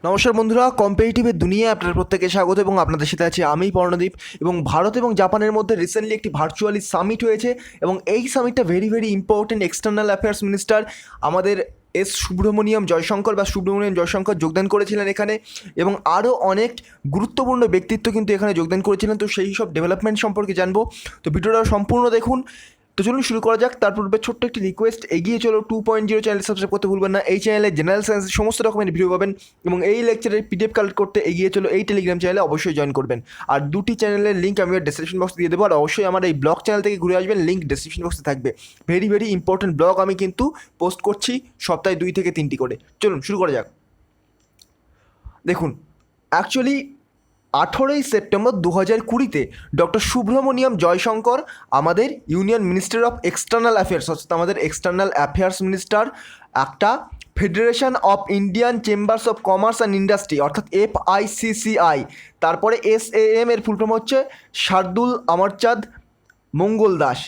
নমস্কার বন্ধুরা, কম্পিটিটিভের দুনিয়ায় আপনাদের প্রত্যেকে স্বাগত এবং আপনাদের সাথে আছি আমি পর্ণদীপ। এবং ভারত এবং জাপানের মধ্যে রিসেন্টলি একটি ভার্চুয়ালি সামিট হয়েছে এবং এই সামিটটা very important. External affairs minister আমাদের সুব্রমণিয়াম জয়শঙ্কর যোগদান করেছিলেন এখানে, এবং আরও অনেক গুরুত্বপূর্ণ ব্যক্তিত্ব কিন্তু এখানে যোগদান করেছিলেন। তো সেই সব ডেভেলপমেন্ট সম্পর্কে জানবো, তো ভিডিওটা সম্পূর্ণ দেখুন। তো চলুন শুরু করা যাক। তার পূর্বে ছোট্ট একটি রিকোয়েস্ট, এগিয়ে চলো 2.0 চ্যানেল সাবস্ক্রাইব করতে ভুলবেন না। এই চ্যানেলে জেনারেল সায়েন্সের সমস্ত রকমের ভিডিও পাবেন এবং এই লেকচারের পিডিএফ কালেক্ট করতে এগিয়ে চলো এই টেলিগ্রাম চ্যানেলে অবশ্যই জয়েন করবেন। আর দুটি চ্যানেলের লিঙ্ক আমি ডেসক্রিপশন বক্সে দিয়ে দেবো, আর অবশ্যই আমার এই ব্লগ চ্যানেল থেকে ঘুরে আসবেন, লিঙ্ক ডেসক্রিপশন বক্সে থাকবে। ভেরি ইম্পর্টেন্ট ব্লগ আমি কিন্তু পোস্ট করছি সপ্তাহে 2 থেকে 3টি করে। চলুন শুরু করা যাক। দেখুন, অ্যাকচুয়ালি 18ই সেপ্টেম্বর 2020-তে ডক্টর সুব্রমণিয়াম জয়শঙ্কর আমাদের union minister of external affairs, অর্থাৎ আমাদের এক্সটার্নাল অ্যাফেয়ার্স মিনিস্টার, একটা federation of Indian chambers of commerce and industry অর্থাৎ FICCI, তারপরে SAM এর ফুল ফর্ম হচ্ছে শার্দুল অমরচাঁদ মঙ্গল দাস,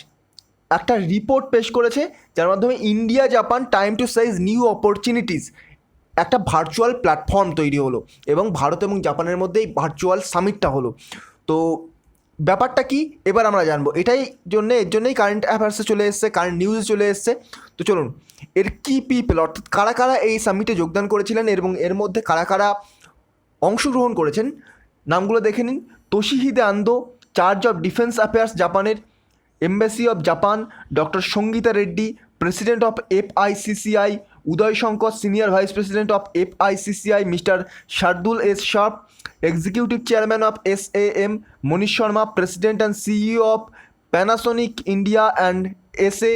একটা রিপোর্ট পেশ করেছে যার মাধ্যমে India Japan time to size new opportunities একটা ভার্চুয়াল প্ল্যাটফর্ম তৈরি হলো এবং ভারত এবং জাপানের মধ্যে এই ভার্চুয়াল সামিটটা হলো। তো ব্যাপারটা কি এবার আমরা জানবো। এর জন্যই কারেন্ট অ্যাফেয়ার্সে চলে এসছে, কারেন্ট নিউজে চলে এসছে। তো চলুন, এর কি পিপল অর্থাৎ কারা কারা এই সামিটে যোগদান করেছিলেন এবং এর মধ্যে কারা কারা অংশগ্রহণ করেছেন নামগুলো দেখে নিন। Toshihide Ando, charge of defence affairs জাপানের, embassy of Japan doctor Sangeeta Reddy, president of FICCI Uday Shankar, senior vice president of FICCI mister Shardul S Shroff, executive chairman of SAM Manish Sharma, president and CEO of Panasonic India and SA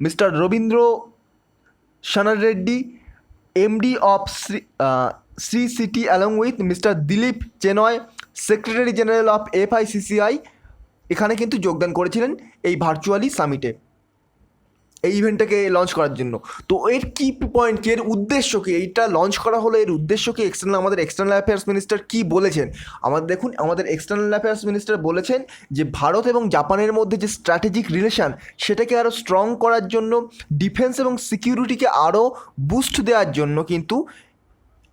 mister Ravindra Sannareddy, MD of Sri City along with mister Dilip Chenoy, secretary general of FICCI এখানে কিন্তু যোগদান করেছিলেন এই virtually সামিটে, এই ইভেন্টটাকে launch করার জন্য। তো এর কি পয়েন্ট, এর উদ্দেশ্য কি, এইটা লঞ্চ করা হলো, এর উদ্দেশ্য কি, আমাদের এক্সটার্নাল অ্যাফেয়ার্স মিনিস্টার কি বলেছেন। দেখুন, আমাদের এক্সটার্নাল অ্যাফেয়ার্স মিনিস্টার বলেছেন যে ভারত এবং জাপানের মধ্যে যে স্ট্র্যাটেজিক রিলেশন সেটাকে আরও স্ট্রং করার জন্য, ডিফেন্স এবং সিকিউরিটিকে আরও বুস্ট দেওয়ার জন্য কিন্তু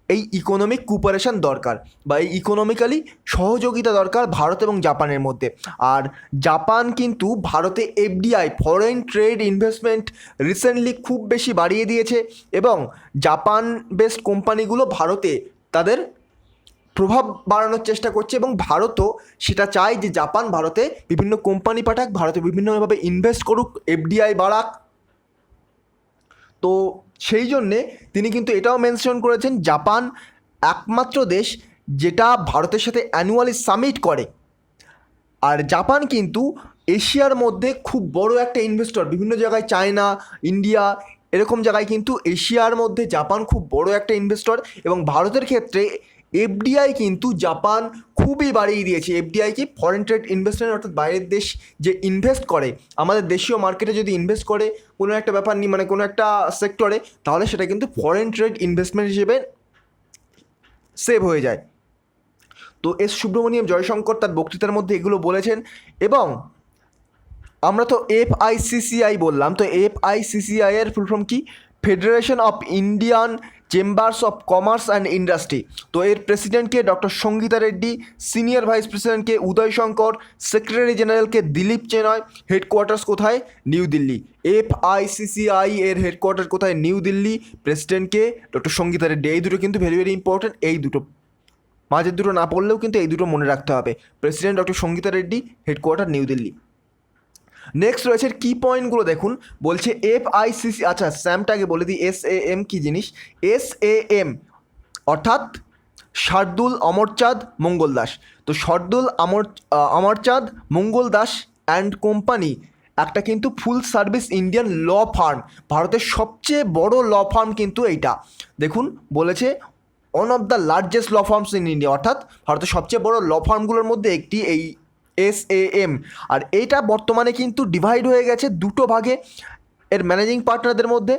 এই ইকোনমিক কোঅপারেশন দরকার বা এই ইকোনমিক্যালি সহযোগিতা দরকার ভারত এবং জাপানের মধ্যে। আর জাপান কিন্তু ভারতে FDI foreign trade investment recently খুব বেশি বাড়িয়ে দিয়েছে এবং জাপান বেসড কোম্পানিগুলো ভারতে তাদের প্রভাব বাড়ানোর চেষ্টা করছে এবং ভারতও সেটা চায় যে জাপান ভারতে বিভিন্ন কোম্পানি পাঠাক, ভারতে বিভিন্নভাবে ইনভেস্ট করুক, FDI বাড়াক। তো সেই জন্যে তিনি কিন্তু এটাও মেনশন করেছেন জাপান একমাত্র দেশ যেটা ভারতের সাথে অ্যানুয়ালি সামিট করে। আর জাপান কিন্তু এশিয়ার মধ্যে খুব বড় একটা ইনভেস্টর, বিভিন্ন জায়গায় চায়না, ইন্ডিয়া এরকম জায়গায় কিন্তু এশিয়ার মধ্যে জাপান খুব বড় একটা ইনভেস্টর এবং ভারতের ক্ষেত্রে FDI কিন্তু জাপান খুবই বাড়িয়ে দিয়েছে। FDI কি, ফরেন ট্রেড ইনভেস্টমেন্ট, অর্থাৎ বাইরের দেশ যে ইনভেস্ট করে আমাদের দেশীয় মার্কেটে যদি ইনভেস্ট করে কোনো একটা ব্যাপার নিয়ে, মানে কোনো একটা সেক্টরে, তাহলে সেটা কিন্তু ফরেন ট্রেড ইনভেস্টমেন্ট হিসেবে সেভ হয়ে যায়। তো সুব্রমণিয়াম জয়শঙ্কর তার বক্তৃতার মধ্যে এগুলো বলেছেন। এবং আমরা তো FICCI বললাম, তো FICCI এর ফুল ফর্ম কি, federation of Indian chambers of commerce and industry. তো এর প্রেসিডেন্টকে doctor Sangeeta Reddy, senior vice প্রেসিডেন্টকে উদয় শঙ্কর, সেক্রেটারি জেনারেলকে দিলীপ চেনয়। হেডকোয়ার্টার্স কোথায়, নিউ দিল্লি। FICCI এর হেডকোয়ার্টার কোথায়, নিউ দিল্লি। প্রেসিডেন্টকে ডক্টর সঙ্গীতা রেড্ডি। এই দুটো কিন্তু ভেরি ইম্পর্টেন্ট, এই দুটো মাঝের দুটো না পড়লেও কিন্তু এই দুটো মনে রাখতে হবে। President doctor Sangeeta Reddy, headquarter new Delhi. Next রয়েছে কি পয়েন্টগুলো দেখুন। বলছে FICC, আচ্ছা স্যামটা আগে বলে দিই, SAM কি জিনিস। SAM অর্থাৎ শার্দুল অমরচাঁদ মঙ্গল দাস। তো Shardul Amarchand Mangaldas and company একটা কিন্তু full service Indian law firm, ভারতের সবচেয়ে বড় ল ফার্ম কিন্তু এইটা। দেখুন বলেছে one of the largest law firms in India, অর্থাৎ ভারতের সবচেয়ে বড় ল ফার্মগুলোর মধ্যে একটি এই SAM। আর এইটা বর্তমানে কিন্তু ডিভাইড হয়ে গেছে দুটো ভাগে। এর ম্যানেজিং পার্টনারদের মধ্যে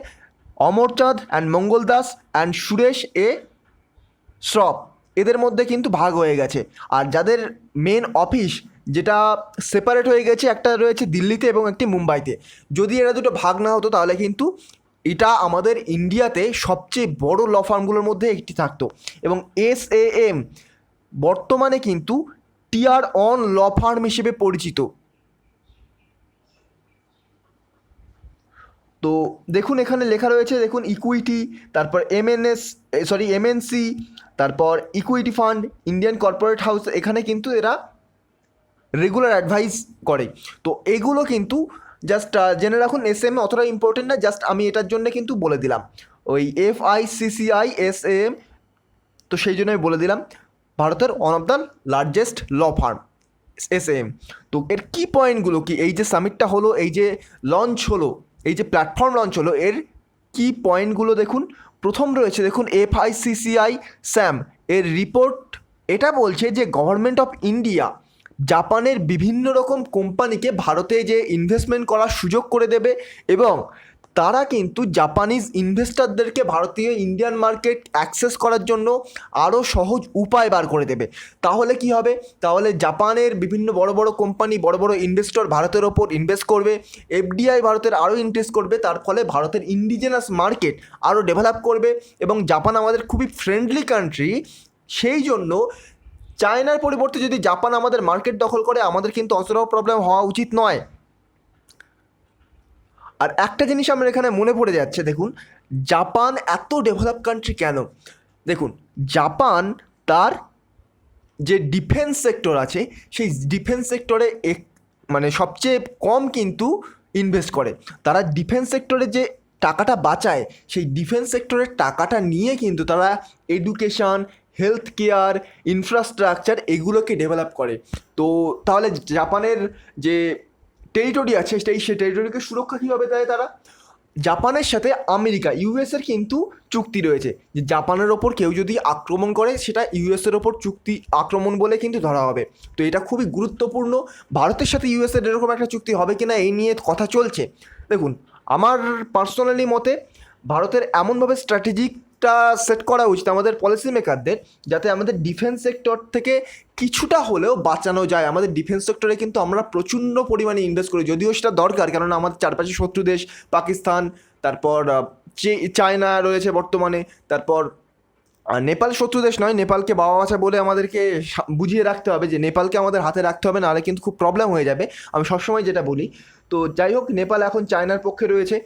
Amarchand and Mangal Das and Suresh Shroff, এদের মধ্যে কিন্তু ভাগ হয়ে গেছে। আর যাদের মেন অফিস যেটা সেপারেট হয়ে গেছে, একটা রয়েছে দিল্লিতে এবং একটি মুম্বাইতে। যদি এরা দুটো ভাগ না হতো তাহলে কিন্তু এটা আমাদের ইন্ডিয়াতে সবচেয়ে বড় ল ফার্মগুলোর মধ্যে একটি থাকতো, এবং SAM বর্তমানে কিন্তু টিয়ার অন ল ফার্ম হিসেবে পরিচিত। তো দেখুন এখানে লেখা রয়েছে, দেখুন ইকুইটি, তারপর MNC, তারপর equity fund, Indian corporate house, এখানে কিন্তু এরা রেগুলার অ্যাডভাইস করে। তো এগুলো কিন্তু জাস্ট জেনে রাখুন, SM অতটা ইম্পর্টেন্ট না, জাস্ট আমি এটার জন্য কিন্তু বলে দিলাম ওই FICCI-SAM, তো সেই জন্য আমি বলে দিলাম ভারতের one of the largest law firm SM। তো এর কি পয়েন্টগুলো কি, এই যে সামিটটা হলো, এই যে লঞ্চ হলো, এই যে প্ল্যাটফর্ম লঞ্চ হলো, এর কি পয়েন্টগুলো দেখুন। প্রথম রয়েছে দেখুন FICCI-SAM এর রিপোর্ট, এটা বলছে যে গভর্নমেন্ট অফ ইন্ডিয়া জাপানের বিভিন্ন রকম কোম্পানিকে ভারতে যে ইনভেস্টমেন্ট করার সুযোগ করে দেবে, এবং তারা কিন্তু জাপানিজ ইনভেস্টরদেরকে ভারতীয় ইন্ডিয়ান মার্কেট অ্যাক্সেস করার জন্য আরও সহজ উপায় বার করে দেবে। তাহলে কি হবে, তাহলে জাপানের বিভিন্ন বড় বড় কোম্পানি, বড় বড় ইনভেস্টর ভারতের ওপর ইনভেস্ট করবে, FDI ভারতের আরও ইনভেস্ট করবে, তার ফলে ভারতের ইন্ডিজেনাস মার্কেট আরও ডেভেলপ করবে। এবং জাপান আমাদের খুবই ফ্রেন্ডলি কান্ট্রি, সেই জন্য চায়নার পরিবর্তে যদি জাপান আমাদের মার্কেট দখল করে, আমাদের কিন্তু অতটাও প্রবলেম হওয়া উচিত নয়। আর একটা জিনিস আমার এখানে মনে পড়ে যাচ্ছে, দেখুন জাপান এত ডেভেলপ কান্ট্রি কেন। দেখুন জাপান তার যে ডিফেন্স সেক্টর আছে, সেই ডিফেন্স সেক্টরে মানে সবচেয়ে কম কিন্তু ইনভেস্ট করে। তারা ডিফেন্স সেক্টরে যে টাকাটা বাঁচায়, সেই ডিফেন্স সেক্টরের টাকাটা নিয়ে কিন্তু তারা এডুকেশন, হেলথ কেয়ার, ইনফ্রাস্ট্রাকচার এগুলোকে ডেভেলপ করে। তো তাহলে জাপানের যে টেরিটরি আছে, সেই টেরিটরিকে সুরক্ষা কীভাবে দেয় তারা? জাপানের সাথে আমেরিকা, ইউএসের কিন্তু চুক্তি রয়েছে যে জাপানের ওপর কেউ যদি আক্রমণ করে, সেটা ইউএসের ওপর চুক্তি আক্রমণ বলে কিন্তু ধরা হবে। তো এটা খুবই গুরুত্বপূর্ণ। ভারতের সাথে ইউএসের এরকম একটা চুক্তি হবে কিনা এই নিয়ে কথা চলছে। দেখুন আমার পার্সোনালি মতে ভারতের এমনভাবে স্ট্র্যাটেজিকটা সেট করা উচিত আমাদের পলিসি মেকারদের, যাতে আমাদের ডিফেন্স সেক্টর থেকে কিছুটা হলেও বাঁচানো যায়। আমাদের ডিফেন্স সেক্টরে কিন্তু আমরা প্রচণ্ড পরিমাণে ইনভেস্ট করি, যদিও সেটা দরকার, কেননা আমাদের চারপাশে শত্রু দেশ পাকিস্তান, তারপর চায়না রয়েছে বর্তমানে, তারপর নেপাল শত্রু দেশ নয়, নেপালকে বাবা বাছা বলে আমাদেরকে বুঝিয়ে রাখতে হবে যে নেপালকে আমাদের হাতে রাখতে হবে, নাহলে কিন্তু খুব প্রবলেম হয়ে যাবে, আমি সবসময় যেটা বলি। তো যাই হোক, নেপাল এখন চায়নার পক্ষে রয়েছে,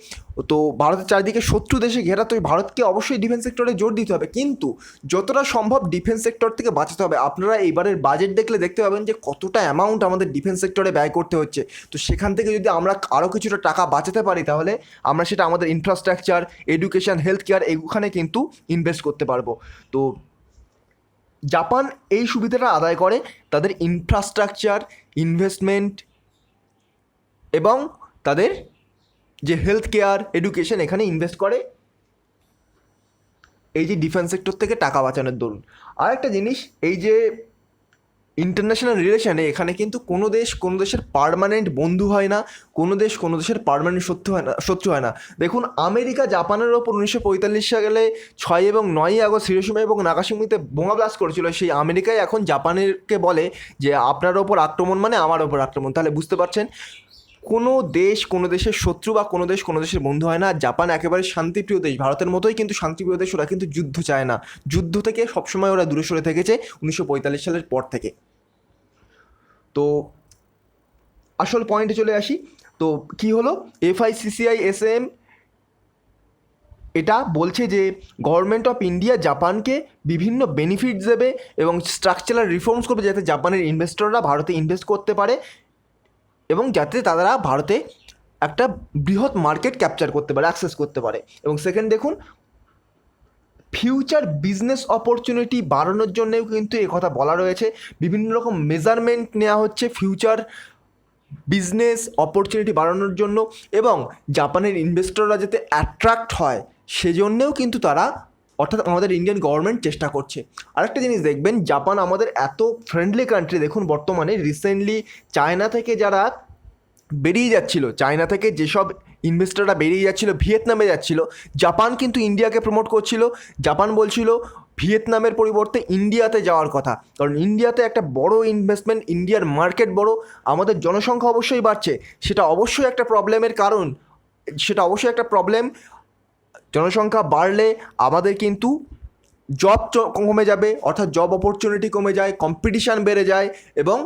তো ভারতের চারিদিকে শত্রু দেশে ঘেরা, তো ভারতকে অবশ্যই ডিফেন্স সেক্টরে জোর দিতে হবে, কিন্তু যতটা সম্ভব ডিফেন্স সেক্টর থেকে বাঁচাতে হবে। আপনারা এইবারের বাজেট দেখলে দেখতে পাবেন যে কতটা অ্যামাউন্ট আমাদের ডিফেন্স সেক্টরে ব্যয় করতে হচ্ছে। তো সেখান থেকে যদি আমরা আরও কিছুটা টাকা বাঁচাতে পারি, তাহলে আমরা সেটা আমাদের ইনফ্রাস্ট্রাকচার, এডুকেশন, হেলথ কেয়ার এইখানে কিন্তু ইনভেস্ট করতে পারবো। তো জাপান এই সুবিধাটা আদায় করে তাদের ইনফ্রাস্ট্রাকচার, ইনভেস্টমেন্ট এবং তাদের যে হেলথ কেয়ার, এডুকেশন এখানে ইনভেস্ট করে, এই যে ডিফেন্স সেক্টর থেকে টাকা বাঁচানোর দরুন। আর একটা জিনিস, এই যে ইন্টারন্যাশনাল রিলেশনে এখানে কিন্তু কোনো দেশ কোনো দেশের পার্মানেন্ট বন্ধু হয় না, কোনো দেশ কোনো দেশের পার্মানেন্ট শত্রু হয় না। দেখুন আমেরিকা জাপানের ওপর 1945 সালে 6 এবং 9 আগস্ট হিরোশিমা এবং নাগাসাকিতে বোমা ব্লাস্ট করেছিল, সেই আমেরিকায় এখন জাপানেরকে বলে যে আপনার ওপর আক্রমণ মানে আমার ওপর আক্রমণ। তাহলে বুঝতে পারছেন কোনো দেশ কোনো দেশের শত্রু বা কোনো দেশ কোনো দেশের বন্ধু হয় না। জাপান একেবারে শান্তিপ্রিয় দেশ, ভারতের মতোই কিন্তু শান্তিপ্রিয় দেশ। ওরা কিন্তু যুদ্ধ চায় না, যুদ্ধ থেকে সবসময় ওরা দূরে সরে থেকেছে 1945 সালের পর থেকে। তো আসল পয়েন্টে চলে আসি। তো কি হলো, FICCI-SAM এটা বলছে যে গভর্নমেন্ট অফ ইন্ডিয়া জাপানকে বিভিন্ন বেনিফিটস দেবে এবং স্ট্রাকচারাল রিফর্মস করবে, যাতে জাপানের ইনভেস্টররা ভারতে ইনভেস্ট করতে পারে এবং যাতে তারা ভারতে একটা বৃহৎ মার্কেট ক্যাপচার করতে পারে, অ্যাক্সেস করতে পারে। এবং সেকেন্ড দেখুন, ফিউচার বিজনেস অপরচুনিটি বাড়ানোর জন্যেও কিন্তু এ কথা বলা রয়েছে। বিভিন্ন রকম মেজারমেন্ট নেওয়া হচ্ছে ফিউচার বিজনেস অপরচুনিটি বাড়ানোর জন্য, এবং জাপানের ইনভেস্টররা যাতে অ্যাট্রাক্ট হয় সেজন্যেও কিন্তু তারা, অর্থাৎ আমাদের ইন্ডিয়ান গভর্নমেন্ট চেষ্টা করছে। আরেকটা জিনিস দেখবেন, জাপান আমাদের এত ফ্রেন্ডলি কান্ট্রি, দেখুন বর্তমানে রিসেন্টলি চায়না থেকে যারা বেরিয়ে যাচ্ছিল, চায়না থেকে যেসব ইনভেস্টররা বেরিয়ে যাচ্ছিল ভিয়েতনামে যাচ্ছিল, জাপান কিন্তু ইন্ডিয়াকে প্রমোট করছিল। জাপান বলছিল ভিয়েতনামের পরিবর্তে ইন্ডিয়াতে যাওয়ার কথা, কারণ ইন্ডিয়াতে একটা বড় ইনভেস্টমেন্ট, ইন্ডিয়ার মার্কেট বড়, আমাদের জনসংখ্যা অবশ্যই বাড়ছে, সেটা অবশ্যই একটা প্রবলেমের কারণ, সেটা অবশ্যই একটা প্রবলেম জনসংখ্যা বাড়লে আমাদের কিন্তু জব কমে যাবে, অর্থাৎ জব অপরচুনিটি কমে যায়, কম্পিটিশান বেড়ে যায় এবং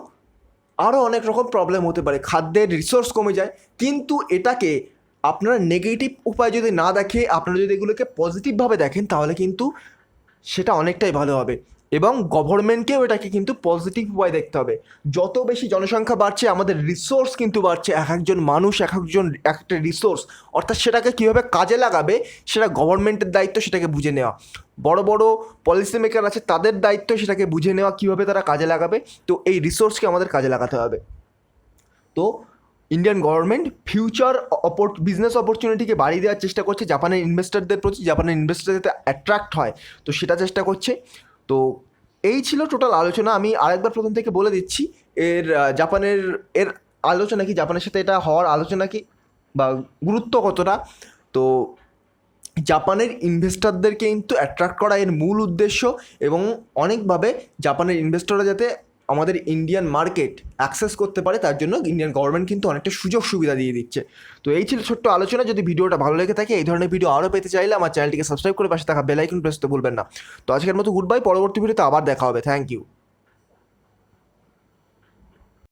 আরও অনেক রকম প্রবলেম হতে পারে, খাদ্যের রিসোর্স কমে যায়। কিন্তু এটাকে আপনারা নেগেটিভ উপায় যদি না দেখে আপনারা যদি এগুলোকে পজিটিভভাবে দেখেন তাহলে কিন্তু সেটা অনেকটাই ভালো হবে এবং গভর্নমেন্টকেও এটাকে কিন্তু পজিটিভ উপায় দেখতে হবে। যত বেশি জনসংখ্যা বাড়ছে আমাদের রিসোর্স কিন্তু বাড়ছে, এক একজন মানুষ এক একজন একটা রিসোর্স, অর্থাৎ সেটাকে কীভাবে কাজে লাগাবে সেটা গভর্নমেন্টের দায়িত্ব সেটাকে বুঝে নেওয়া। বড় বড় পলিসি মেকার আছে তাদের দায়িত্ব সেটাকে বুঝে নেওয়া কীভাবে তারা কাজে লাগাবে। তো এই রিসোর্সকে আমাদের কাজে লাগাতে হবে। তো ইন্ডিয়ান গভর্নমেন্ট ফিউচার বিজনেস অপরচুনিটিকে বাড়িয়ে দেওয়ার চেষ্টা করছে জাপানের ইনভেস্টারদের প্রতি, জাপানের ইনভেস্টার যাতে অ্যাট্রাক্ট হয় তো সেটা চেষ্টা করছে। তো এই ছিল টোটাল আলোচনা। আমি আরেকবার প্রথম থেকে বলে দিচ্ছি জাপানের আলোচনা কি, জাপানের সাথে এটা হওয়ার আলোচনা কি বা গুরুত্ব কতটা। তো জাপানের ইনভেস্টরদেরকে কিন্তু অ্যাট্রাক্ট করা এর মূল উদ্দেশ্য এবং অনেকভাবে জাপানের ইনভেস্টররা যাতে আমাদের ইন্ডিয়ান মার্কেট অ্যাক্সেস করতে পারে তার জন্য ইন্ডিয়ান গভর্নমেন্ট কিন্তু অনেকটা সুযোগ সুবিধা দিয়ে দিচ্ছে। তো এই ছিল ছোট্ট আলোচনা। যদি ভিডিওটা ভালো লেগে থাকে এই ধরনের ভিডিও আরও পেতে চাইলে আমার চ্যানেলটিকে সাবস্ক্রাইব করে পাশে থাকা বেল আইকন প্রেস করতে ভুলবেন না। তো আজকের মতো গুড বাই, পরবর্তী ভিডিওতে আবার দেখা হবে। Thank you.